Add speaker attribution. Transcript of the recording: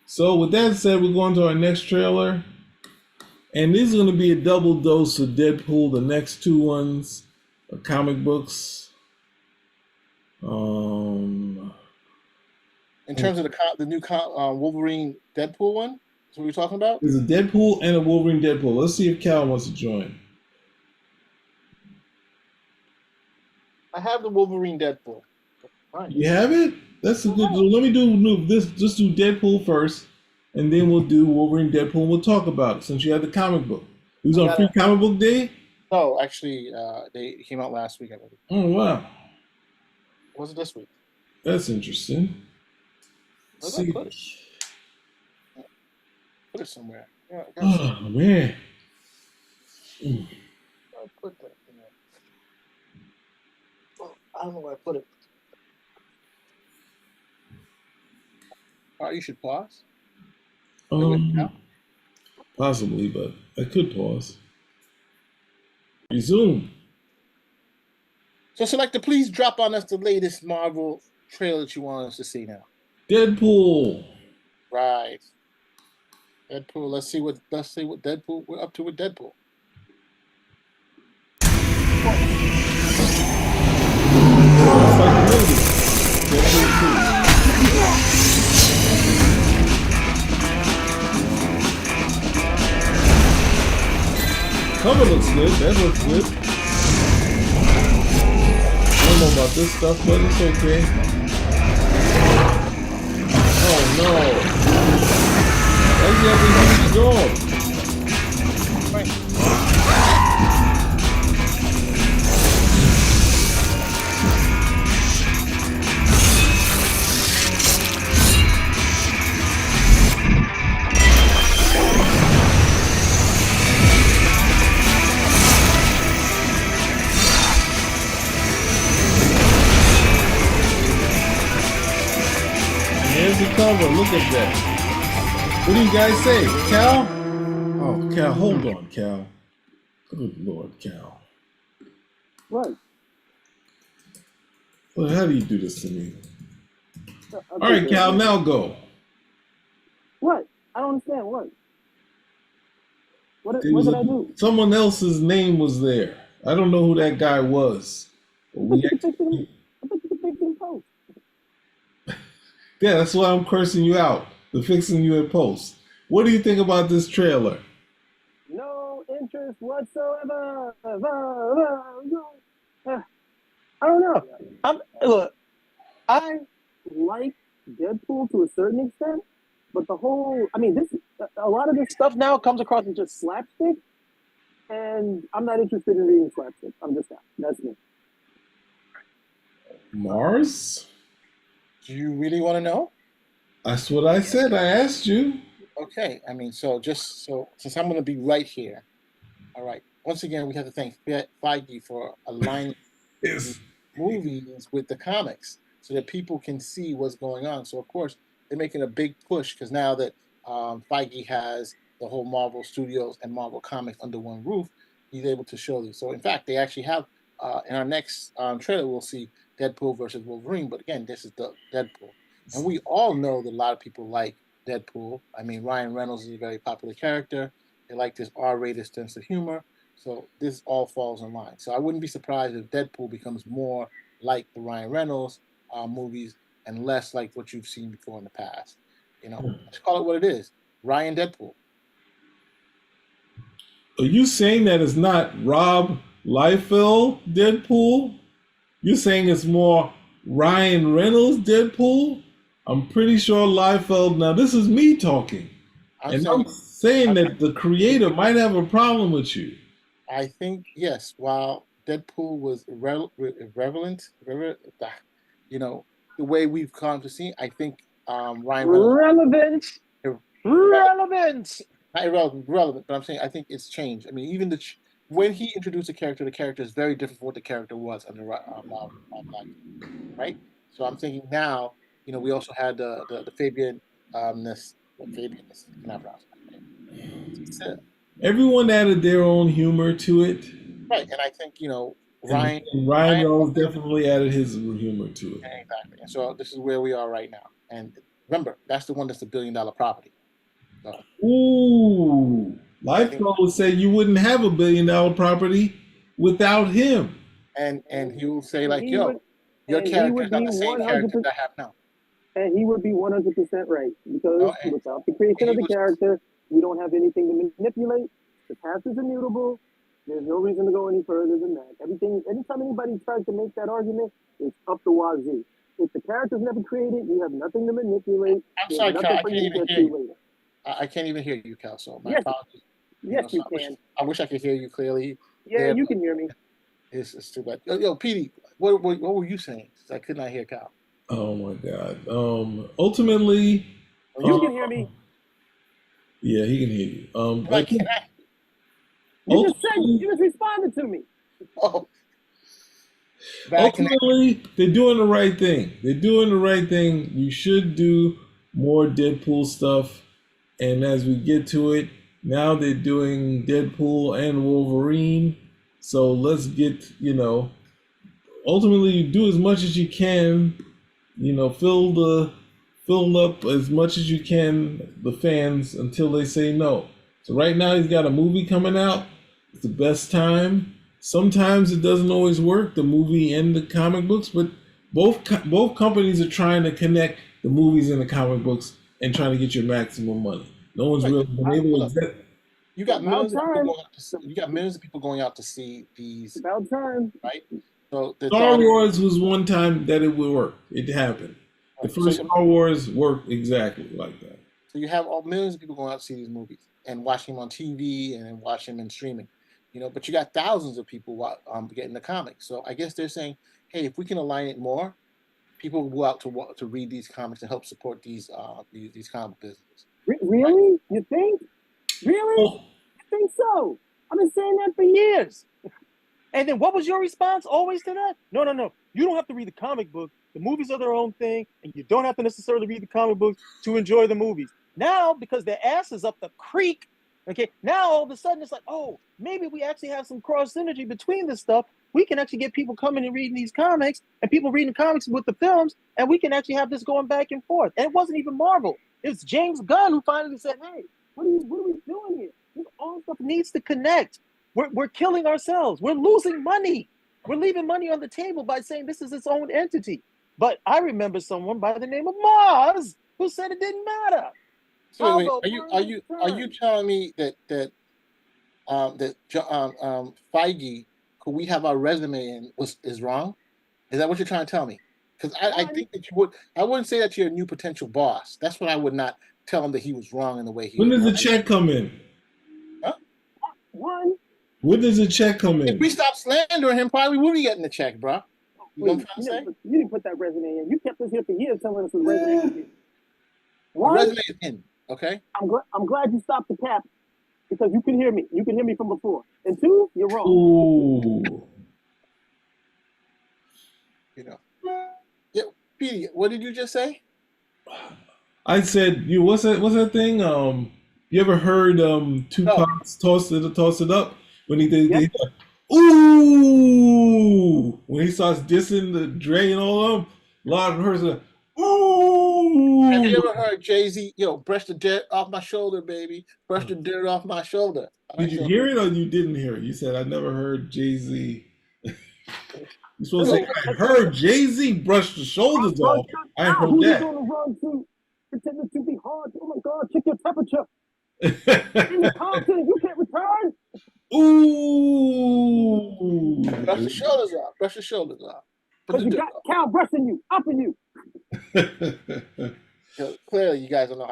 Speaker 1: So with that said, we're going to our next trailer, and this is going to be a double dose of Deadpool. The next two ones are comic books. Um,
Speaker 2: In terms of the new Wolverine Deadpool one, that's what we're talking about.
Speaker 1: there's a Deadpool and a Wolverine Deadpool. Let's see if Cal wants to join.
Speaker 2: I have the Wolverine Deadpool. Right.
Speaker 1: You have it? That's a good. Let me do this. Just do Deadpool first, and then we'll do Wolverine Deadpool. And we'll talk about it since you had the comic book. It was on Free Comic Book Day.
Speaker 2: No, actually, they came out last week, I believe.
Speaker 1: Oh wow,
Speaker 2: Was it this week?
Speaker 1: that's interesting.
Speaker 2: Where
Speaker 1: See.
Speaker 2: did I put it? Put it somewhere. Yeah,
Speaker 1: Oh man.
Speaker 2: I put that. I don't know where I put it. All right, you should pause.
Speaker 1: Possibly, but I could pause. Resume.
Speaker 2: So, Selector, please drop on us the latest Marvel trailer that you want us to see now.
Speaker 1: Deadpool.
Speaker 2: Right. Deadpool. Let's see what Deadpool we're up to with Deadpool.
Speaker 1: It's like a movie. Deadpool 2. Cover looks good. That looks good. I don't know about this stuff, but it's okay. Oh no. Why does he have to use his dog? Here's the cover. Look at that. What do you guys say? Cal? Oh, Cal, hold on, Cal. Good Lord, Cal.
Speaker 3: What?
Speaker 1: Well, how do you do this to me? All right, Cal, now go.
Speaker 3: What? I don't understand. What did I do?
Speaker 1: Someone else's name was there. I don't know who that guy was. Yeah, that's why I'm cursing you out. The fixing you in post. What do you think about this trailer?
Speaker 3: No interest whatsoever. I don't know. Look, I like Deadpool to a certain extent, but a lot of this stuff now comes across as just slapstick, and I'm not interested in reading slapstick. I'm just not. That's me.
Speaker 1: Mars?
Speaker 2: Do you really want to know?
Speaker 1: That's what I said. I asked you.
Speaker 2: Okay. So since I'm going to be right here, all right. Once again, we have to thank Feige for aligning movies with the comics so that people can see what's going on. So, of course, they're making a big push because now that Feige has the whole Marvel Studios and Marvel Comics under one roof, he's able to show these. So, in fact, they actually have in our next trailer, we'll see Deadpool versus Wolverine. But again, this is the Deadpool. And we all know that a lot of people like Deadpool. I mean, Ryan Reynolds is a very popular character. They like this R-rated sense of humor. So this all falls in line. So I wouldn't be surprised if Deadpool becomes more like the Ryan Reynolds movies and less like what you've seen before in the past. Let's call it what it is. Ryan Deadpool.
Speaker 1: Are you saying that it's not Rob Liefeld Deadpool? You're saying it's more Ryan Reynolds Deadpool? I'm pretty sure Liefeld. Now this is me talking, I'm saying that the creator might have a problem with you.
Speaker 2: I think yes. While Deadpool was irrelevant, the way we've come to see, I think Ryan Reynolds
Speaker 3: relevant.
Speaker 2: Not irrelevant, but I'm saying I think it's changed. I mean, even when he introduced the character is very different from what the character was under right? So I'm thinking now, we also had the Fabian
Speaker 1: Everyone added their own humor to it.
Speaker 2: Right, and I think
Speaker 1: Ryan Reynolds definitely added his humor to it.
Speaker 2: Exactly, and so this is where we are right now. And Remember, that's the one that's $1 billion property. So,
Speaker 1: Ooh, Lifeco would say you wouldn't have $1 billion property without him.
Speaker 2: and he will say like,
Speaker 3: he
Speaker 2: "Yo,
Speaker 3: would-
Speaker 2: your
Speaker 3: and he
Speaker 2: character
Speaker 3: would
Speaker 2: is not
Speaker 3: be
Speaker 2: the same
Speaker 3: 100%.
Speaker 2: character that I have now."
Speaker 3: And he would be 100% right, because
Speaker 2: Oh, and
Speaker 3: without the creation
Speaker 2: he
Speaker 3: of the
Speaker 2: was-
Speaker 3: character, we don't have anything to manipulate. The past is immutable. There's no reason to go any further than that. Anytime anybody tries to make that argument, it's up the wazoo. If the character's never created, you have nothing to manipulate.
Speaker 2: I'm
Speaker 3: There's
Speaker 2: sorry,
Speaker 3: nothing
Speaker 2: Cal. I
Speaker 3: for
Speaker 2: can't
Speaker 3: you to
Speaker 2: even
Speaker 3: get
Speaker 2: hear
Speaker 3: to
Speaker 2: you.
Speaker 3: later.
Speaker 2: I can't even hear you, Cal. So my
Speaker 3: Yes.
Speaker 2: apologies.
Speaker 3: Yes,
Speaker 2: So
Speaker 3: you
Speaker 2: I wish-
Speaker 3: can.
Speaker 2: I wish I could hear you clearly.
Speaker 3: Yeah,
Speaker 2: there,
Speaker 3: you
Speaker 2: but
Speaker 3: can hear me.
Speaker 2: It's too bad. Yo, Petey, what were you saying? I could not hear Cal.
Speaker 1: Oh my God. Ultimately,
Speaker 3: You can hear me.
Speaker 1: yeah, he can hear you.
Speaker 2: Like, can I?
Speaker 3: You just responded to me.
Speaker 2: Oh. Bad connection.
Speaker 1: Ultimately, they're doing the right thing. They're doing the right thing. You should do more Deadpool stuff. And as we get to it, now they're doing Deadpool and Wolverine. So let's get, ultimately you do as much as you can, fill up as much as you can the fans until they say no. So right now he's got a movie coming out. It's the best time. Sometimes it doesn't always work, the movie and the comic books, but both companies are trying to connect the movies and the comic books and trying to get your maximum money. No one's really been able to.
Speaker 2: You got millions of people
Speaker 3: time.
Speaker 2: going out to see, you got millions of people going out to see these,
Speaker 3: It's about time.
Speaker 2: right? So the
Speaker 1: Star
Speaker 2: thought is-
Speaker 1: Wars was one time that it would work. It happened. The
Speaker 2: So
Speaker 1: first
Speaker 2: you-
Speaker 1: Star Wars worked exactly like that.
Speaker 2: So you have all millions of people going out to see these movies and watching them on TV and then watching them in streaming, but you got thousands of people getting the comics. So I guess they're saying, hey, if we can align it more, people will go out to read these comics and help support these comic businesses.
Speaker 3: Really? You think? Really?
Speaker 1: Well,
Speaker 3: I think so. I've been saying that for years. And then what was your response always to that? No. You don't have to read the comic book. The movies are their own thing, and you don't have to necessarily read the comic books to enjoy the movies. Now, because their ass is up the creek, okay, now all of a sudden it's like, oh, maybe we actually have some cross synergy between this stuff. We can actually get people coming and reading these comics, and people reading comics with the films, and we can actually have this going back and forth. And it wasn't even Marvel. It was James Gunn who finally said, hey, what are we doing here? This all stuff needs to connect. We're killing ourselves. We're losing money. We're leaving money on the table by saying this is its own entity. But I remember someone by the name of Mars who said it didn't matter.
Speaker 2: So wait, are you telling me that Feige, who we have our resume in, is wrong? Is that what you're trying to tell me? Because I think that I wouldn't say that you're a new potential boss. That's what I would not tell him, that he was wrong in the way he.
Speaker 1: When does the check come in?
Speaker 2: Huh?
Speaker 1: When does the check come in?
Speaker 2: If we stop slandering him, probably we'll be getting the check, bro. You know what I'm trying to say?
Speaker 3: You didn't put that resume in. You kept us here for years telling us the resume was in.
Speaker 2: The resume is in, okay?
Speaker 3: I'm glad you stopped the cap, because you can hear me. You can hear me from before. And two, you're wrong.
Speaker 1: Ooh.
Speaker 2: Yeah, Petey, what did you just say?
Speaker 1: I said, what's that thing? You ever heard Tupac's toss it up when he did?
Speaker 3: Yep.
Speaker 1: Ooh, when he starts dissing the Dre and all of them, a lot of person. Ooh.
Speaker 2: Have you ever heard Jay-Z? Yo, brush the dirt off my shoulder, baby. Brush the dirt off my shoulder.
Speaker 1: Did you hear it or you didn't hear it? You said I never heard Jay-Z. You're supposed to say I heard Jay-Z brush the shoulders off. I heard
Speaker 3: Who's
Speaker 1: that.
Speaker 3: on the run to pretending to be hard? Oh my God! Check your temperature. In the content, you can't return.
Speaker 1: Ooh.
Speaker 2: Brush the shoulders off. Brush the shoulders off.
Speaker 3: Because you got Cal brushing you, upping you.
Speaker 2: Clearly, you guys don't know how